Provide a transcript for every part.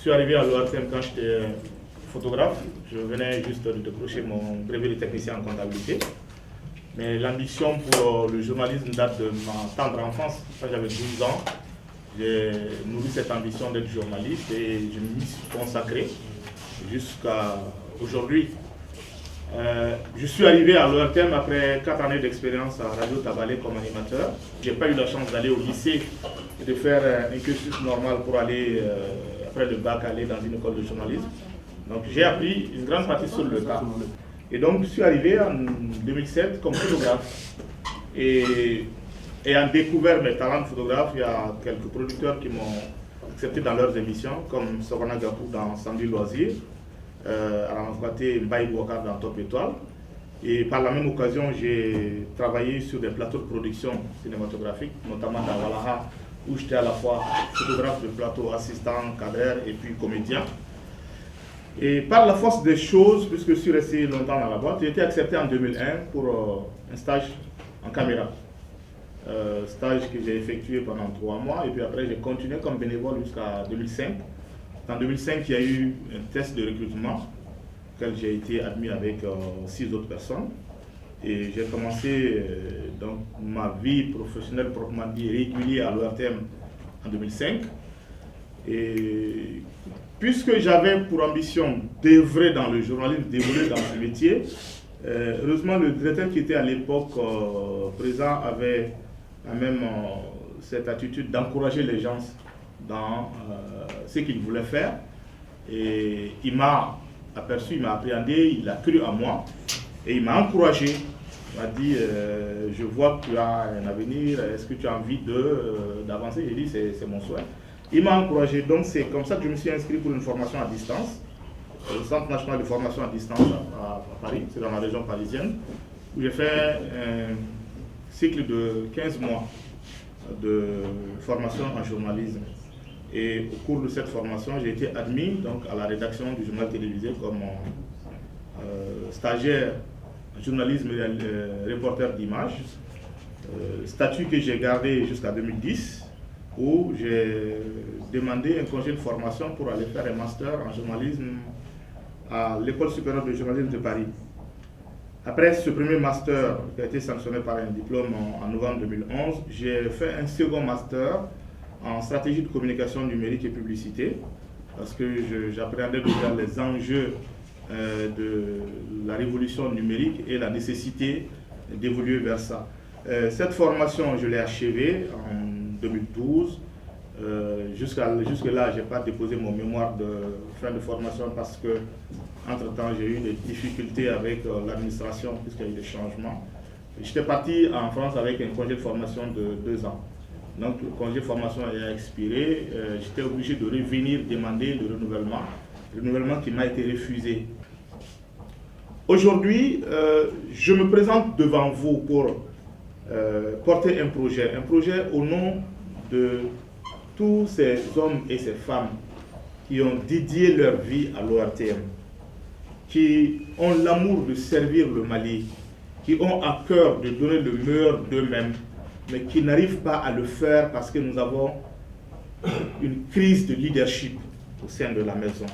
Je suis arrivé à l'ORTM quand j'étais photographe. Je venais juste de décrocher mon brevet de technicien en comptabilité. Mais l'ambition pour le journalisme date de ma tendre enfance. Quand j'avais 12 ans, j'ai nourri cette ambition d'être journaliste et je m'y suis consacré jusqu'à aujourd'hui. Je suis arrivé à l'ORTM après 4 années d'expérience à Radio Tabalé comme animateur. Je n'ai pas eu la chance d'aller au lycée et de faire un cursus normal pour aller, après le bac, aller dans une école de journalisme. Donc j'ai appris une grande partie sur le tas. Et donc je suis arrivé en 2007 comme photographe. Et ayant découvert mes talents de photographe, il y a quelques producteurs qui m'ont accepté dans leurs émissions, comme Savannah Gapou dans Samedi Loisirs, Aramafate Mbaye Bouakar dans Top Étoile. Et par la même occasion, j'ai travaillé sur des plateaux de production cinématographique, notamment dans Walaha, où j'étais à la fois photographe de plateau, assistant, cadreur et puis comédien. Et par la force des choses, puisque je suis resté longtemps dans la boîte, j'ai été accepté en 2001 pour un stage en caméra. Stage que j'ai effectué pendant 3 mois et puis après j'ai continué comme bénévole jusqu'à 2005. En 2005, il y a eu un test de recrutement auquel j'ai été admis avec 6 autres personnes. Et j'ai commencé donc, ma vie professionnelle proprement dit régulière à l'ORTM en 2005. Et puisque j'avais pour ambition d'œuvrer dans le journalisme, d'évoluer dans ce métier, heureusement le directeur qui était à l'époque présent avait même cette attitude d'encourager les gens dans ce qu'ils voulaient faire. Et il m'a aperçu, il m'a appréhendé, il a cru en moi et il m'a encouragé. Il m'a dit je vois que tu as un avenir, est-ce que tu as envie d'avancer? J'ai dit c'est mon souhait. Il m'a encouragé, donc c'est comme ça que je me suis inscrit pour une formation à distance, au Centre national de formation à distance à Paris, c'est dans la région parisienne, où j'ai fait un cycle de 15 mois de formation en journalisme. Et au cours de cette formation, j'ai été admis donc, à la rédaction du journal télévisé comme stagiaire en journalisme et reporter d'image, statut que j'ai gardé jusqu'à 2010, où j'ai demandé un congé de formation pour aller faire un master en journalisme à l'École supérieure de journalisme de Paris. Après ce premier master qui a été sanctionné par un diplôme en novembre 2011, j'ai fait un second master en stratégie de communication numérique et publicité, parce que j'appréhendais déjà les enjeux de la révolution numérique et la nécessité d'évoluer vers ça. Cette formation, je l'ai achevée en 2012. Jusque-là, je n'ai pas déposé mon mémoire de fin de formation parce que, entre-temps, j'ai eu des difficultés avec l'administration puisqu'il y a eu des changements. J'étais parti en France avec un congé de formation de 2 ans. Donc, le congé de formation ayant expiré, j'étais obligé de revenir demander le renouvellement qui m'a été refusé. Aujourd'hui, je me présente devant vous pour porter un projet au nom de tous ces hommes et ces femmes qui ont dédié leur vie à l'ORTM, qui ont l'amour de servir le Mali, qui ont à cœur de donner le meilleur d'eux-mêmes, mais qui n'arrivent pas à le faire parce que nous avons une crise de leadership au sein de la maison.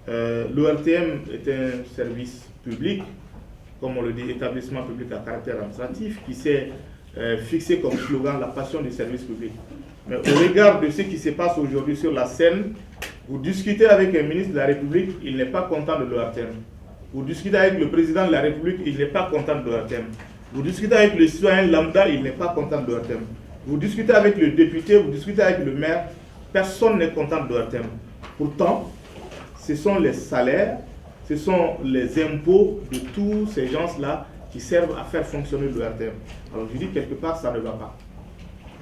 L'ORTM est un service public, comme on le dit, établissement public à caractère administratif, qui s'est fixé comme slogan la passion du service public. Mais au regard de ce qui se passe aujourd'hui sur la scène, vous discutez avec un ministre de la République, il n'est pas content de l'ORTM. Vous discutez avec le président de la République, il n'est pas content de l'ORTM. Vous discutez avec le citoyen lambda, il n'est pas content de l'ORTM. Vous discutez avec le député, vous discutez avec le maire, personne n'est content de l'ORTM. Pourtant, ce sont les salaires, ce sont les impôts de tous ces gens-là qui servent à faire fonctionner l'ORTM. Alors je dis quelque part, ça ne va pas.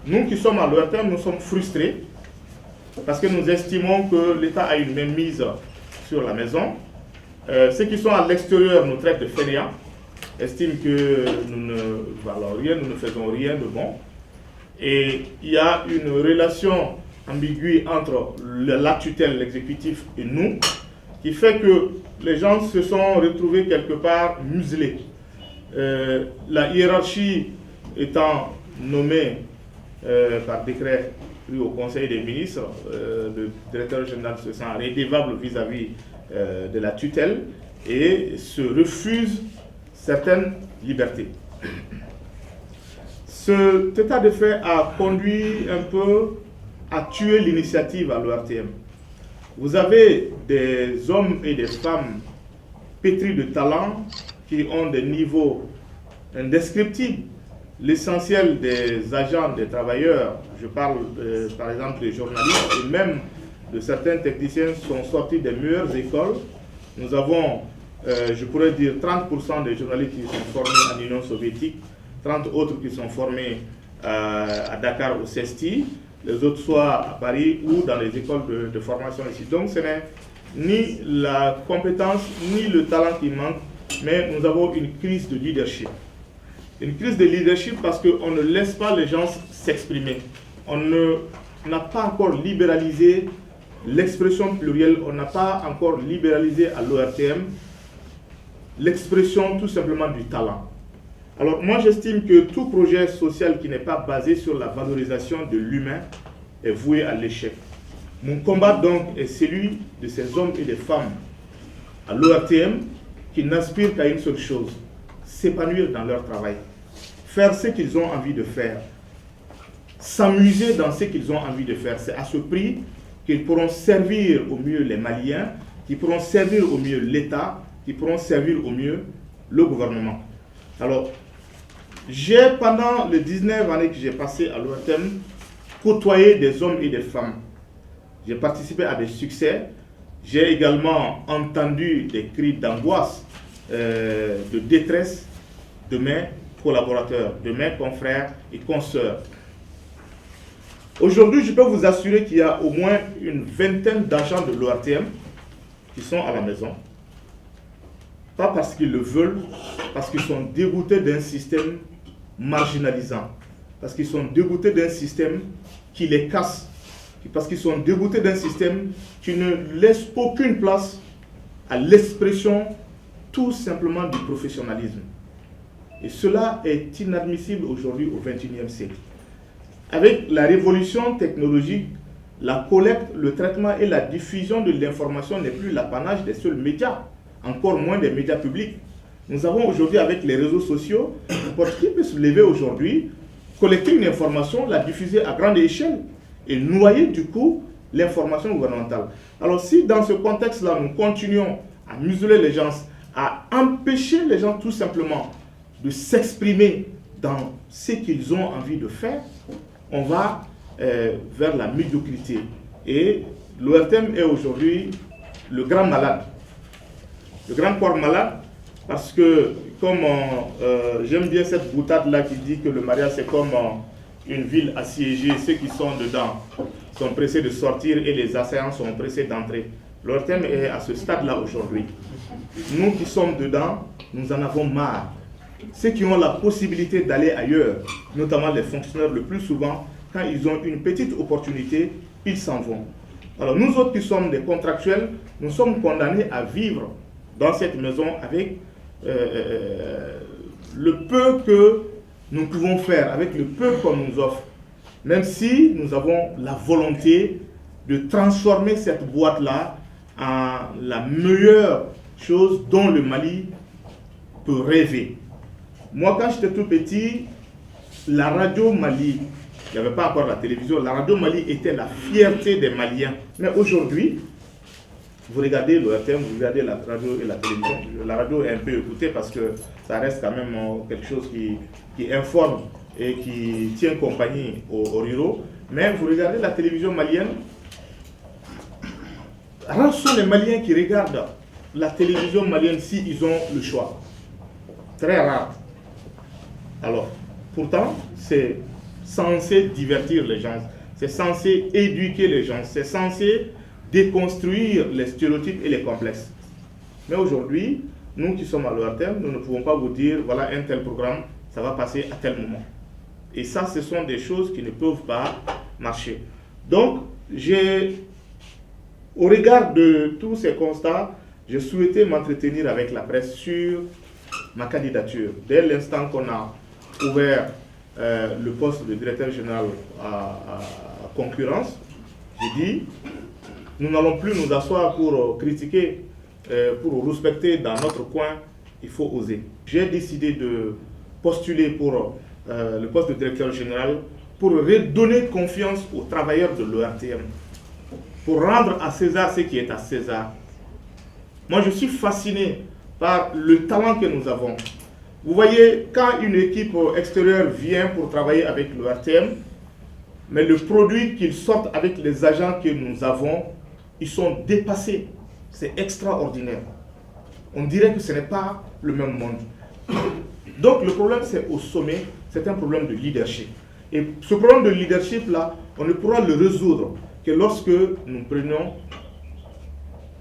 Nous qui sommes à l'ORTM, nous sommes frustrés parce que nous estimons que l'État a une mainmise sur la maison. Ceux qui sont à l'extérieur nous traitent de fainéants, estiment que nous ne valons rien, nous ne faisons rien de bon. Et il y a une relation ambiguë entre la tutelle, l'exécutif et nous, qui fait que les gens se sont retrouvés quelque part muselés. La hiérarchie étant nommée par décret pris au Conseil des ministres, le directeur général se sent rédévable vis-à-vis de la tutelle et se refuse certaines libertés. Cet état de fait a conduit un peu à tuer l'initiative à l'ORTM. Vous avez des hommes et des femmes pétris de talent qui ont des niveaux indescriptibles. L'essentiel des agents, des travailleurs, je parle par exemple des journalistes et même de certains techniciens sont sortis des meilleures écoles. Nous avons, je pourrais dire, 30% des journalistes qui sont formés en Union soviétique, 30 autres qui sont formés à Dakar au CESTI, les autres soit à Paris ou dans les écoles de formation ici. Donc ce n'est ni la compétence ni le talent qui manque, mais nous avons une crise de leadership. Une crise de leadership parce qu'on ne laisse pas les gens s'exprimer. On n'a pas encore libéralisé l'expression plurielle, on n'a pas encore libéralisé à l'ORTM l'expression tout simplement du talent. Alors moi j'estime que tout projet social qui n'est pas basé sur la valorisation de l'humain est voué à l'échec. Mon combat donc est celui de ces hommes et des femmes à l'ORTM qui n'aspirent qu'à une seule chose, s'épanouir dans leur travail, faire ce qu'ils ont envie de faire, s'amuser dans ce qu'ils ont envie de faire. C'est à ce prix qu'ils pourront servir au mieux les Maliens, qu'ils pourront servir au mieux l'État, qu'ils pourront servir au mieux le gouvernement. Alors, j'ai pendant les 19 années que j'ai passées à l'ORTM côtoyé des hommes et des femmes. J'ai participé à des succès. J'ai également entendu des cris d'angoisse, de détresse de mes collaborateurs, de mes confrères et consoeurs. Aujourd'hui, je peux vous assurer qu'il y a au moins une vingtaine d'agents de l'ORTM qui sont à la maison. Pas parce qu'ils le veulent, parce qu'ils sont dégoûtés d'un système marginalisant, parce qu'ils sont dégoûtés d'un système qui les casse, parce qu'ils sont dégoûtés d'un système qui ne laisse aucune place à l'expression tout simplement du professionnalisme. Et cela est inadmissible aujourd'hui au XXIe siècle. Avec la révolution technologique, la collecte, le traitement et la diffusion de l'information n'est plus l'apanage des seuls médias, encore moins des médias publics. Nous avons aujourd'hui avec les réseaux sociaux, n'importe qui peut se lever aujourd'hui, collecter une information, la diffuser à grande échelle et noyer du coup l'information gouvernementale. Alors si dans ce contexte-là, nous continuons à museler les gens, à empêcher les gens tout simplement de s'exprimer dans ce qu'ils ont envie de faire, on va vers la médiocrité. Et l'ORTM est aujourd'hui le grand malade. Le grand corps malade, parce que, comme j'aime bien cette boutade-là qui dit que le mariage c'est comme une ville assiégée, ceux qui sont dedans sont pressés de sortir et les assaillants sont pressés d'entrer. L'ORTM est à ce stade-là aujourd'hui. Nous qui sommes dedans, nous en avons marre. Ceux qui ont la possibilité d'aller ailleurs, notamment les fonctionnaires, le plus souvent, quand ils ont une petite opportunité, ils s'en vont. Alors nous autres qui sommes des contractuels, nous sommes condamnés à vivre dans cette maison avec le peu que nous pouvons faire, avec le peu qu'on nous offre, même si nous avons la volonté de transformer cette boîte-là en la meilleure chose dont le Mali peut rêver. Moi, quand j'étais tout petit, la radio Mali, il n'y avait pas encore la télévision, la radio Mali était la fierté des Maliens. Mais aujourd'hui, vous regardez l'ORTM, vous regardez la radio et la télévision. La radio est un peu écoutée parce que ça reste quand même quelque chose qui informe et qui tient compagnie aux ruraux. Mais vous regardez la télévision malienne, rares sont les Maliens qui regardent la télévision malienne s'ils ont le choix. Très rare. Alors, pourtant, c'est censé divertir les gens, c'est censé éduquer les gens, c'est censé déconstruire les stéréotypes et les complexes. Mais aujourd'hui, nous qui sommes à l'ORTM, nous ne pouvons pas vous dire, voilà un tel programme, ça va passer à tel moment. Et ça, ce sont des choses qui ne peuvent pas marcher. Donc, au regard de tous ces constats, j'ai souhaité m'entretenir avec la presse sur ma candidature. Dès l'instant qu'on a ouvert le poste de directeur général concurrence, j'ai dit, nous n'allons plus nous asseoir pour critiquer, pour respecter dans notre coin, il faut oser. J'ai décidé de postuler pour le poste de directeur général pour redonner confiance aux travailleurs de l'ORTM, pour rendre à César ce qui est à César. Moi, je suis fasciné par le talent que nous avons. Vous voyez, quand une équipe extérieure vient pour travailler avec l'ORTM, mais le produit qu'ils sortent avec les agents que nous avons, ils sont dépassés. C'est extraordinaire. On dirait que ce n'est pas le même monde. Donc le problème, c'est au sommet, c'est un problème de leadership. Et ce problème de leadership-là, on ne pourra le résoudre que lorsque nous prenons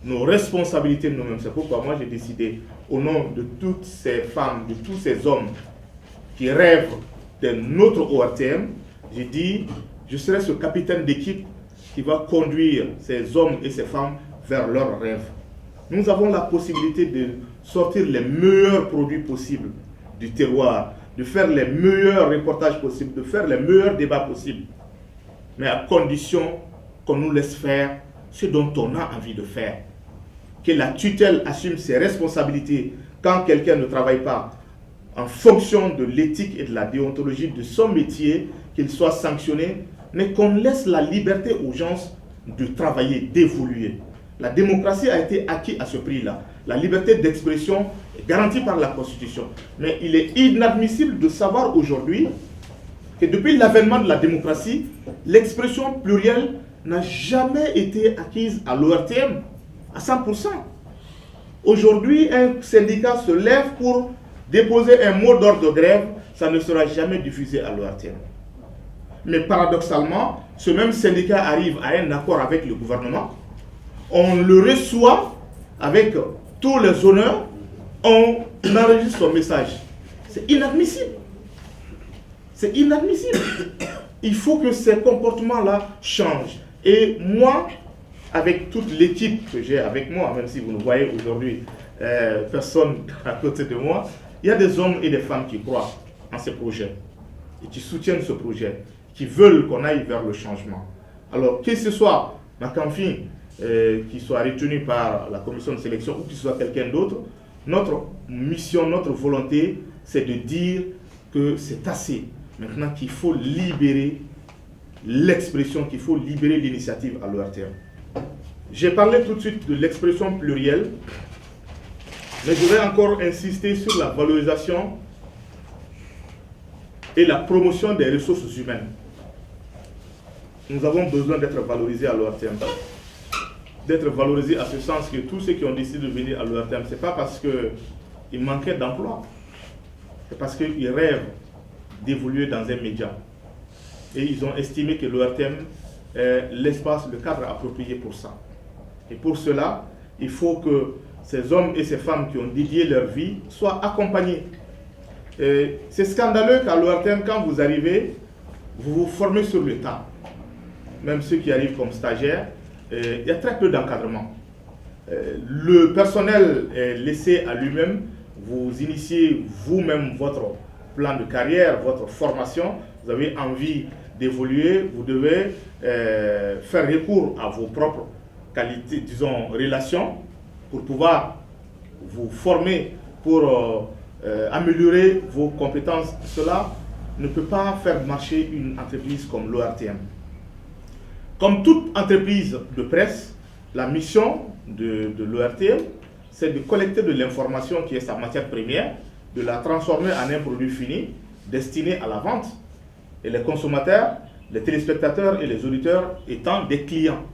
nos responsabilités nous-mêmes. C'est pourquoi moi j'ai décidé, au nom de toutes ces femmes, de tous ces hommes qui rêvent d'un autre ORTM, j'ai dit, je serai ce capitaine d'équipe qui va conduire ces hommes et ces femmes vers leurs rêves. Nous avons la possibilité de sortir les meilleurs produits possibles du terroir, de faire les meilleurs reportages possibles, de faire les meilleurs débats possibles, mais à condition qu'on nous laisse faire ce dont on a envie de faire. Que la tutelle assume ses responsabilités quand quelqu'un ne travaille pas en fonction de l'éthique et de la déontologie de son métier, qu'il soit sanctionné, mais qu'on laisse la liberté aux gens de travailler, d'évoluer. La démocratie a été acquise à ce prix-là. La liberté d'expression est garantie par la Constitution. Mais il est inadmissible de savoir aujourd'hui que depuis l'avènement de la démocratie, l'expression plurielle n'a jamais été acquise à l'ORTM à 100%. Aujourd'hui, un syndicat se lève pour déposer un mot d'ordre de grève, ça ne sera jamais diffusé à l'ORTM. Mais paradoxalement, ce même syndicat arrive à un accord avec le gouvernement, on le reçoit avec tous les honneurs, on enregistre son message. C'est inadmissible. C'est inadmissible. Il faut que ces comportements-là changent. Et moi, avec toute l'équipe que j'ai avec moi, même si vous ne voyez aujourd'hui personne à côté de moi, il y a des hommes et des femmes qui croient en ce projet et qui soutiennent ce projet, qui veulent qu'on aille vers le changement. Alors, que ce soit Makamfi qui soit retenu par la commission de sélection ou que ce soit quelqu'un d'autre, notre mission, notre volonté, c'est de dire que c'est assez. Maintenant qu'il faut libérer l'expression, qu'il faut libérer l'initiative à l'ORTM. J'ai parlé tout de suite de l'expression plurielle, mais je vais encore insister sur la valorisation et la promotion des ressources humaines. Nous avons besoin d'être valorisés à l'ORTM. D'être valorisés à ce sens que tous ceux qui ont décidé de venir à l'ORTM, ce n'est pas parce qu'ils manquaient d'emploi, c'est parce qu'ils rêvent d'évoluer dans un média. Et ils ont estimé que l'ORTM est l'espace, le cadre approprié pour ça. Et pour cela, il faut que ces hommes et ces femmes qui ont dédié leur vie soient accompagnés. C'est scandaleux qu'à l'ORTM, quand vous arrivez, vous vous formez sur le tas. Même ceux qui arrivent comme stagiaires, il y a très peu d'encadrement. Le personnel est laissé à lui-même. Vous initiez vous-même votre plan de carrière, votre formation. Vous avez envie d'évoluer, vous devez faire recours à vos propres qualités, disons, relations, pour pouvoir vous former, pour améliorer vos compétences. Cela ne peut pas faire marcher une entreprise comme l'ORTM. Comme toute entreprise de presse, la mission de l'ORTM, c'est de collecter de l'information qui est sa matière première, de la transformer en un produit fini, destiné à la vente. Et les consommateurs, les téléspectateurs et les auditeurs étant des clients.